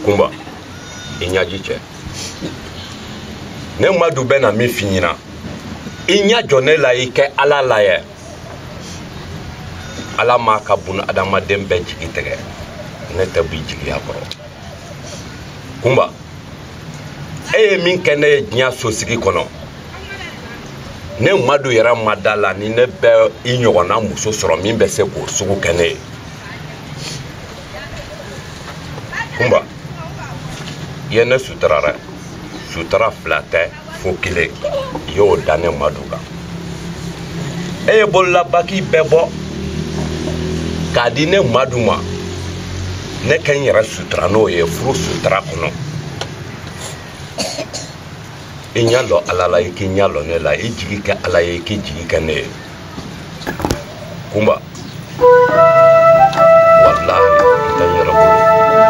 Kumba inyajiche ne madu bena mi finyina inya jonela ike ala laye ala ma ka bun adama dembe jigi tege ne tabi jigi akoro Kumba min kene nya sosigi kono ne madu yara madala ni ne be inyogona muso soro min be se ko sugu kene Kumba yene sutrara sutra flate fokile yo dane maduga bolla baki bebo kadine maduma ne kan yara sutra no ye furu sutra kono inyalo alala ikinyalo ne la ijigi ka ala ikijigi ka ne Kumba wallahi tanyara bulu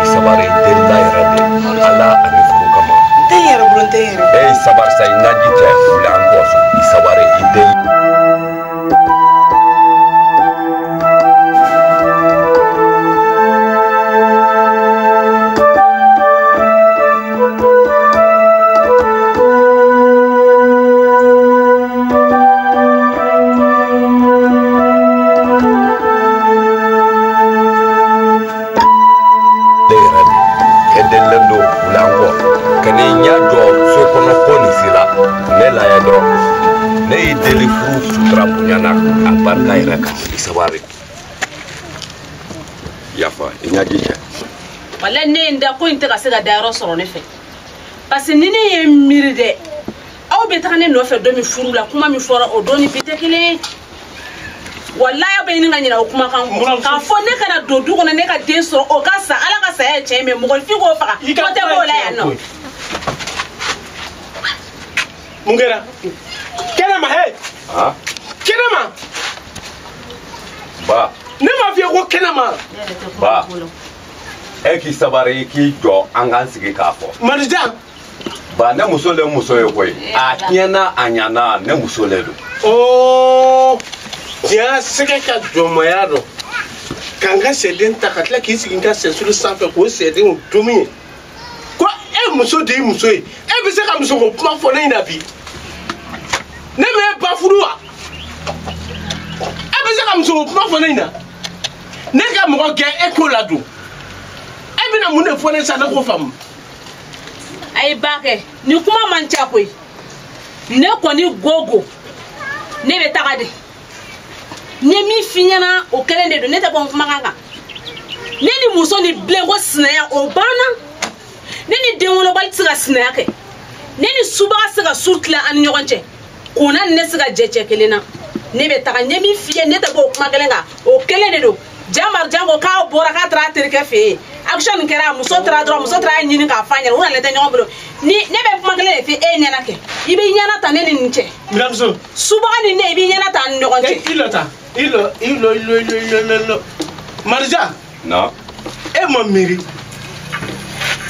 isabari della yarabe ala amifuru kama tanyara bulu tanyara sabar say najite ulan goso isabari idel yafa inyajiche wala ne nda ko inte ka se ga daro soro ne fe parce que nini ye miride aw be takane no fe do mi furu la kuma mi fora o doni pitekile wallahi be ni nganyina o kuma kan ka fo ne kana do du ko ne ka den soro o ka sa ala ka sa ya cheme mo fi go faka ko te ko la ya no mungera kena ma he ha kena ma ba ne ma fi ko kena ma ba ki sabari ki jo angan sigi ka fo marja ba ne muso ye koy a tiena anyana ne muso le do oh dia sege ka jo moyado kanga sedin takatla ki sigi ka sensulu sanfe ko sedin dumi ko muso de muso e be se ka muso ko kuma fo ne ina bi ne me ba furuwa be se ka muso ko kuma fo ne ina ne ka mo ke ekola do bina munde fone sa na ko fam ay bake ni kuma mancha koy ne ko ni gogo ne be tagade ne mi finyana o kelende do ne ta bon kuma kanga ne ni muso ni blengo snaya o bana ne ni denwolo bal tsiga snaya ke ne ni suba siga surkla an nyogonche kona ne siga jeche kelena ne be taga ne mi fiye ne ta bo kuma kelenga o kelende do jamar jango ka bora ka tra terke fe action kera muso tra nyini ka fanya una lete nyombo ni ne be kuma kele fe nyana ke ibe nyana ta ne ni nche miramso subani ne ibe nyana ta nyogonche ilo marja no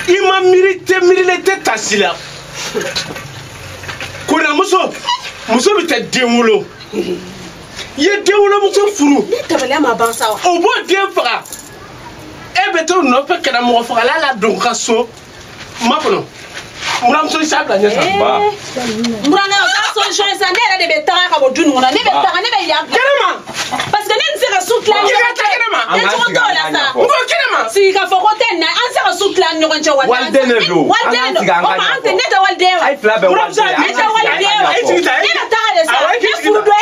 mamiri te le te tasila kuna muso bi te demulo ye demulo muso furu ni tabale ma bansa o bo dem faga beto no pe kana mo faga la don ka so makono muramso sabla nya sa ba murana ka solution sa ne de be taga ka bo dunu na ne be taga ne be ya kenema parce que ne se ka soutla ni ka ta kenema ne to to la sa ngo kenema si ka foko ten na an se ka soutla nyogon che walde ne do o ma ante ne ta walde ay flabe walde ne ta walde ne ta taga de sa ne furu do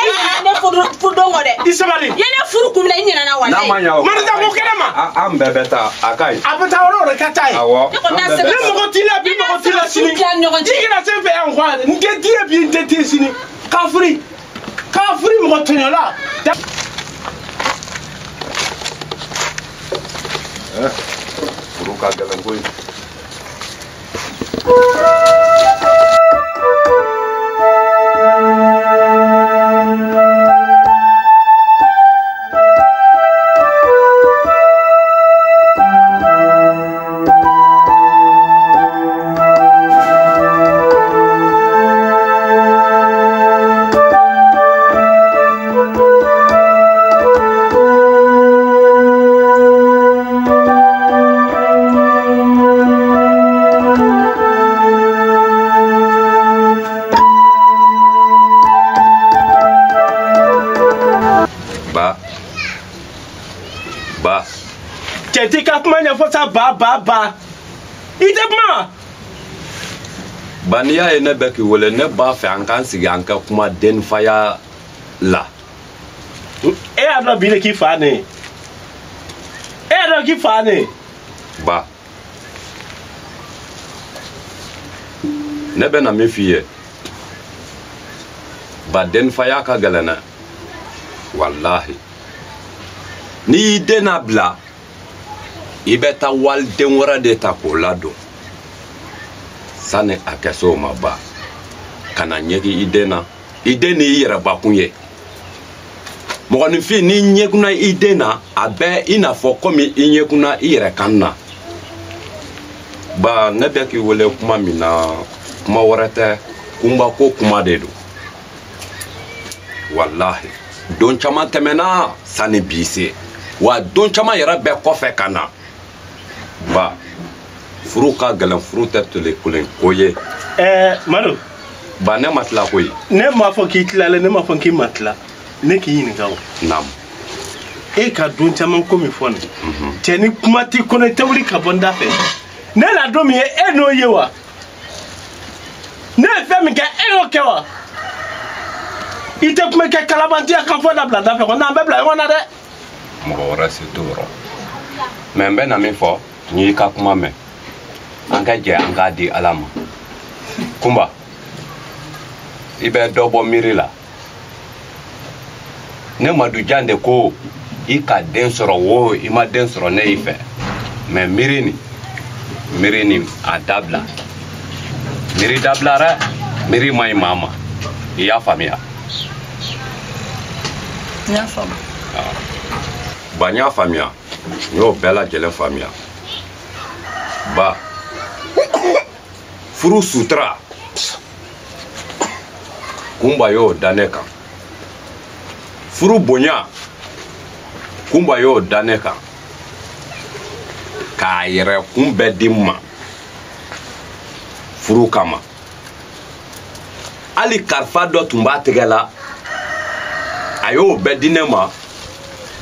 ne furu do ngode isabali ye ne furu kumla nyina na walde man ta mo kenema am bebeta akai apata oro katai awo ne mo tila bi mo tila sini digina se fe en kwa nge die bi ndete sini kafri mo tonyola buruka galan koy sa ba ite kuma baniya ye ne bɛ k'i wele ne b'a fɛ an k'an sigi an ka kuma denfaya la e y'a dɔn bi de k'i fa ne ba ne bɛ na min f'i ye ba denfaya ka gɛlɛn dɛ wallahi ni y'i den nabila i bɛ taa waliden wɛrɛ de ta k'o ladon sani a kɛ so ma ba kana ɲɛgi i den na i den ni i yɛrɛ bakun ye mɔgɔninfin n'i ɲɛkunna i den na a bɛ i n'a fɔ komi i ɲɛkunna i yɛrɛ kan na ba ne bɛ k'i wele kuma min na kuma wɛrɛ tɛ kunba ko kuma de don wallahi don caman tɛmɛna sani bi se wa don caman yɛrɛ bɛ kɔfɛ ka na ba furu ka gɛlɛn furu tɛ tole kulen ko ye Madu ba ne ma tila koyi ne m'a fɔ k'i tilala ne m'a fɔ k'i ma tila ne k'i ɲininka o naam e ka don caman ko min fɔ nin cɛ ni kuma t'i kɔnɔ i tɛ wuli ka bɔ n da fɛ ne na don min ye e n'o ye wa ne ye fɛn min kɛ e y'o kɛ wa i tɛ kuma kɛ kalabantiya kan fɔ dabila da fɛ ko n'an bɛ bila ɲɔgɔn na dɛ mɔgɔ wɛrɛ si t'o yɔrɔ mɛ n bɛ na min fɔ n y'i ka kuma mɛn an ka jɛ an k'a di ala ma kunba i bɛ dɔ bɔ miiri la ne madujan de ko i ka den sɔrɔ wo i ma den sɔrɔ ne y'i fɛ mɛ miiri ni a dabila miiri dabila dɛ miiri ma ɲi maa ma i y'a faamuya n y'a faamu ba n y'a faamuya n y'o bɛɛ lajɛlen faamuya ba furu sutura kunba y'o da ne kan furu bonya kunba y'o da ne kan k'a yɛrɛ kun bɛɛ di ma furu kama hali kalifa dɔ tun b'a tɛgɛ la a y'o bɛɛ di ne ma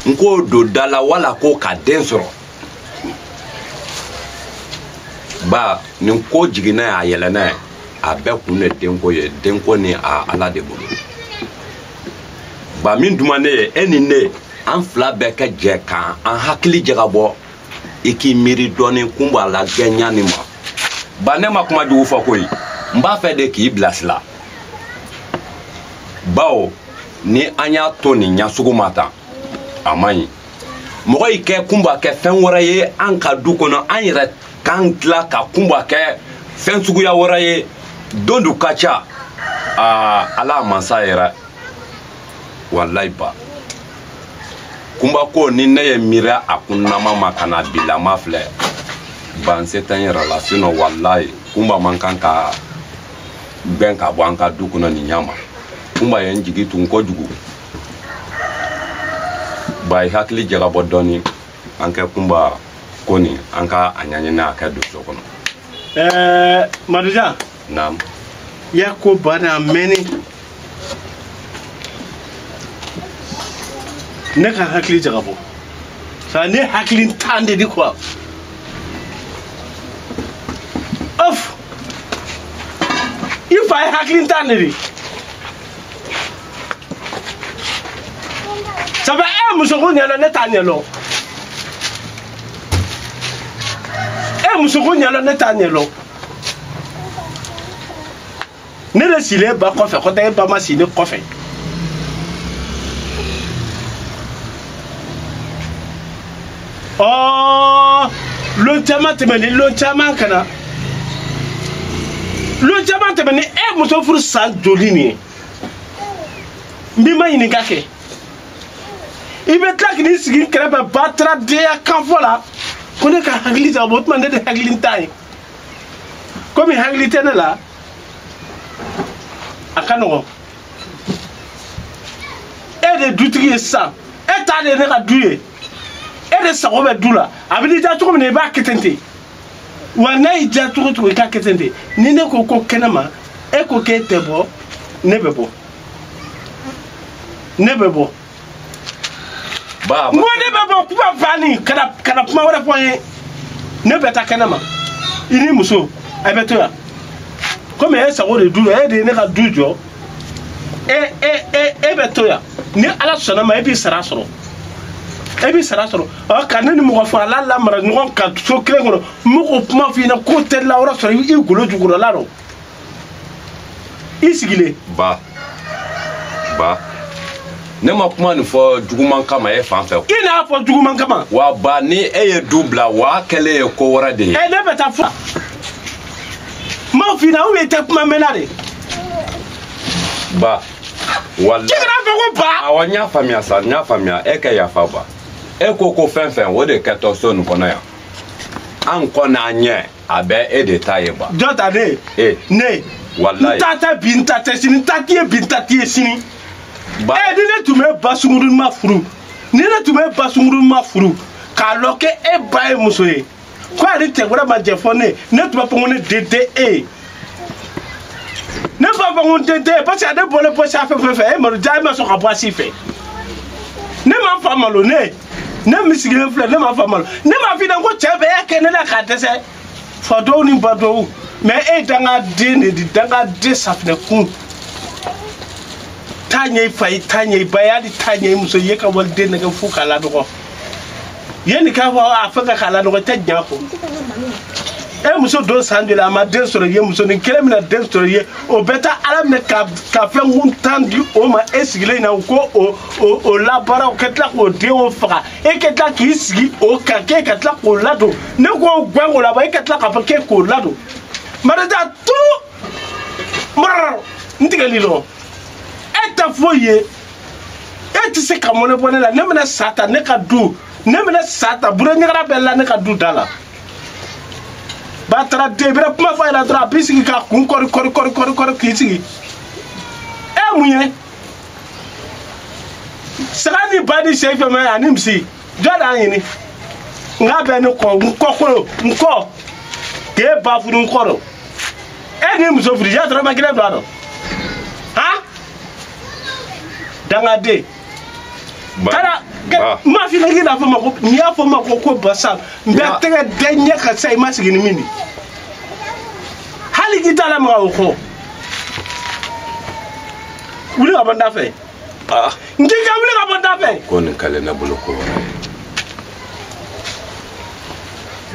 n k'o don da la wala ko ka den sɔrɔ ba nin ko jiginna a yɛlɛnna ye a bɛɛ kun ne denko ye denko ni a ala de bolo ba min duma ne ye e ni ne an fila bɛɛ ka jɛ kan an hakili jagabɔ i k'i miiri dɔɔni kun b'a la gɛnya ni ma ba ne ma kuma jugu fɔ koyi n b'a fɛ de k'i bilasira bawo ni an y'a to nin ɲasugu ma tan a man ɲi mɔgɔ y'i kɛ kun b'a kɛ fɛn wɛrɛ ye an ka du kɔnɔ an yɛrɛ k'an tila ka kun b'a kɛ fɛn suguya wɛrɛ ye don du ka ca ala mansa yɛrɛ wallahi ba kunba ko ni ne ye miiri a kunnama ma ka na bilama filɛ ba n se tɛ n yɛrɛ la sinon wallahi kunba man kan ka bɛn ka bɔ an ka du kɔnɔ nin ɲa ma kunba ye n jigi tun kojugu ba i hakili jagabɔ dɔɔni an kɛ kunba ko nin an ka a ɲaɲini a kɛ doso kɔnɔ Madujan naam ya ko bana mɛnni ne ka hakili jagabɔ sa ne hakili tan de di quoi of i fa ye hakili tan de di sabu e muso ko ɲɛna ne t'a ɲɛlɔ e muso ko ɲɛlɔ ne t'a ɲɛlɔ ne de silen ba kɔfɛ ko tɛ e ba ma si ne kɔfɛ lon caman tɛmɛni lon caman kana lon caman tɛmɛni e muso furu san joli nin ye n b'i ma ɲininka kɛ i bɛ tila k'i sigi kɛrɛfɛ ba taara denya kanfɔ la ko ne ka hakili jagabɔ o tuma ne de hakili t'a ye komi hakili tɛ ne la a ka nɔgɔn e de dutigi ye sisan e ta de ye ne ka du ye e de sago bɛ du la a bɛ n'i diya cogo min na i b'a kɛ ten ten wa n'a y'i diya cogo cogo i k'a kɛ ten ten ni ne ko ko kɛnɛma e ko k'e tɛ bɔ ne bɛ bɔ ne bɛ bɔ n ko ne bɛ bɔ kuma banni kana kuma wɛrɛ fɔ n ye ne bɛ taa kɛnɛma i ni muso a bɛ to yan komi e sago de du e de ye ne ka du jɔ e bɛ to yan ni ala sɔnna ma e b'i sara sɔrɔ ka ne ni mɔgɔ fagala lamara ɲɔgɔn kan so kelen kɔnɔ mɔgɔ kuma f'i ɲɛna ko tɛ lawura sɔrɔ i golo jukɔrɔla rɔ i sigilen ba ne ma kuma nin fɔ juguman kama e fan fɛ i n'a fɔ juguman kama wa ba ni e ye du bila wa kɛlen ye ko wɛrɛ de ye ne bɛ taa fura m'aw f'i ɲɛna i tɛ kuma mɛnna de ba wallahi k'i kana fɔ ko ba awɔ n y'a faamuya e ka yafa ba e ko fɛn fɛn o de kɛtɔ so nin kɔnɔ yan an kɔni an ɲɛ a bɛ e de ta ye ba jɔn ta ne ne wallahi n ta tɛ bi n ta tɛ sini n ta t'i ye bi n ta t'i ye sini ni ne tun bɛ ba sunguru ma furu k'a lɔ kɛ e ba ye muso ye ko ale cɛ wɛrɛ ma jɛ fɔ ne tun b'a fɔ ko ne den tɛ e ye ne b'a fɔ ko n den tɛ e parce que ale bɔlen bɔ si a fɛn fɛ e malo ja e ma sɔn ka bɔ a si fɛ ne m'a fa malo ne min sigilen filɛ ne m'a fa malo ne m'a f'i ɲɛna ko cɛ bɛ e kɛ ne la k'a dɛsɛ fa dɔw ni ba dɔw mais e dangaden de di dangaden safinɛ kun t'a ɲɛ i fa ye t'a ɲɛ i ba ye hali t'a ɲɛ i muso ye ka waliden nɛgɛ fo k'a ladɔgɔ yanni k'a fɔ a fɛ k'a ladɔgɔ i tɛ ɲɛ fɔ e muso don san joli a ma den sɔrɔ i ye muso nin kelen bɛna den sɔrɔ i ye o bɛ taa ala minɛ ka fɛn kun tan di o ma e sigilen na u ko o labaara o ka tila k'o den faga e ka tila k'i sigi o kan k'e ka tila k'o ladon ne ko gbɛn o la ba e ka tila k'a fɔ k'e k'o ladon marada turu n tigɛli lɔ e tɛ foyi ye e tɛ se ka mɔnɛ bɔ ne la ne bɛna sa ta ne ka du bure ɲagara bɛɛ la ne ka du da la ba taara den bɛna kuma fɔ a yɛrɛ dɔrɔn a b'i sigi k'a kun kɔri k'i sigi e mun ye saga ni ba ni sɛ fɛn fɛn ani misi jɔn d'an ɲini nka bɛ ne kɔ n kɔ k'e ba furu n kɔrɔ e ni muso furu ja dɔrɔmɛ kelen don a rɔ han dangaden kana ma fi na k'i n'a fɔ ma ko n'i y'a fɔ ma ko basa n bɛ tɛgɛ da ɲɛ ka sa i ma sigi ni min ye hali k'i t'a lamaga o kɔ wuli ka bɔ n da fɛ n k'i ka wuli ka bɔ n da fɛ ko nin kɛlen ne bolo ko wɛrɛ ye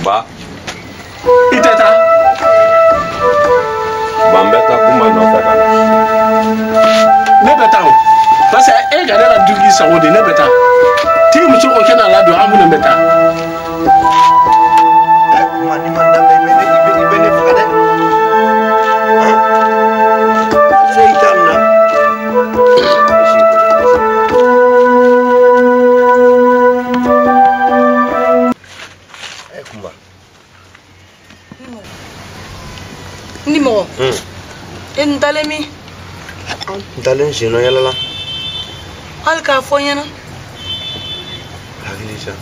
ba i tɛ taa ba n bɛ taa kuma nɔfɛ ka na ne bɛ taa o parce que e ka ne ka du k'i sago de ne bɛ taa t'i muso ko kɛnɛ ladon an minnu bɛ taa ni ma daminɛ i bɛ ne faga dɛ se i t'a na Kumba ni mɔgɔ e n dalen min n dalen senɔ yɛlɛ la hali k'a fɔ n ɲɛna hakili sa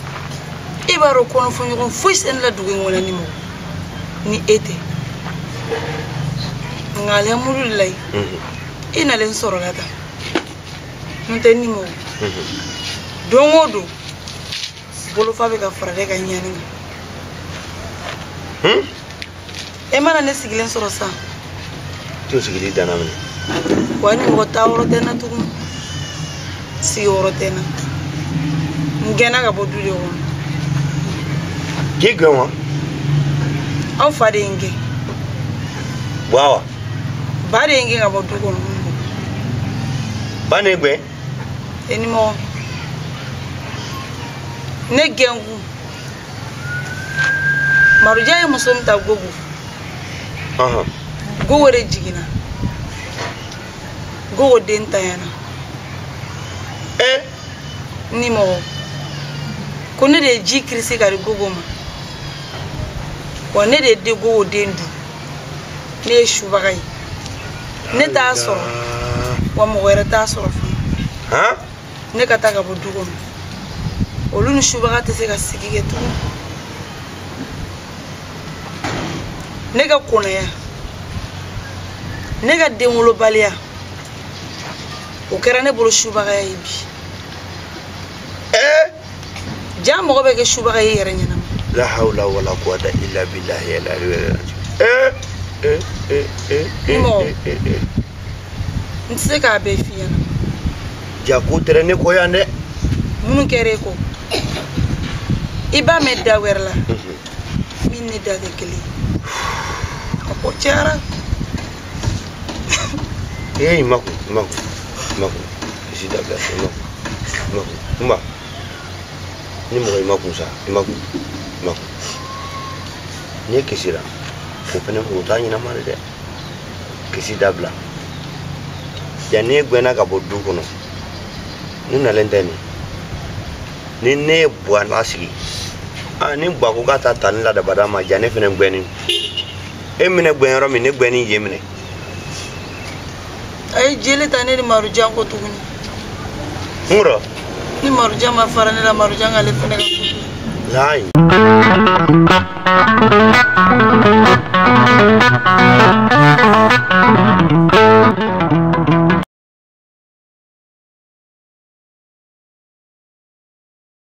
e b'a dɔn kɔnɔfɔɲɔgɔn foyi tɛ ne la dugu in kɔnɔ ni mɔgɔ ni e tɛ nka alihamudulilayi e nalen sɔrɔ la tan n'o tɛ ni mɔgɔ don o don bolofa bɛ ka fara ne ka ɲani kan e mana ne sigilen sɔrɔ sisan t'o sigili danna minɛ wa ni mɔgɔ taa yɔrɔ tɛ n na tugun sigi yɔrɔ tɛ n na n gɛnna ka bɔ du de kɔnɔ k'i gɛn wa aw fa de ye n gɛn wa ba de ye n gɛn ka bɔ du kɔnɔ ba ne gɛn e ni mɔgɔ ne gɛn kun Maruja ye muso min ta Gogo Gogo de jiginna Gogo den tanyana ni mɔgɔ ko ne de ye ji kirisi ka di Gogo ma wa ne de ye Gogo den dun ne ye subaga ye ne t'a sɔrɔ wa mɔgɔ wɛrɛ t'a sɔrɔ fana ne ka taa ka bɔ du kɔnɔ olu ni subaga tɛ se ka sigi kɛ tugun ne ka kɔnɔya ne ka denwolobaliya o kɛra ne bolo subagaya ye bi ja mɔgɔ bɛ kɛ subaga ye yɛrɛ ɲɛna la hawla wala quwwata illa billahi al-aliyyil azim nse ka be fiya jako tere ne ko yande munu kere ko iba medda werla min ni da de kili ko chara mako isi da bla mako ni mo mako sa mako ni kisira ko pene ko tani na mare de kisi da bla jane gwena ka bodu kono nuna lendeni ni ne bwana sigi ni gba ko gata tan la da badama jane fene gweni emine gwen ro mi ne gweni yemine ay jele tane ni maru jango tuguni ngoro ni maru jama farane la maru janga le fene ka lai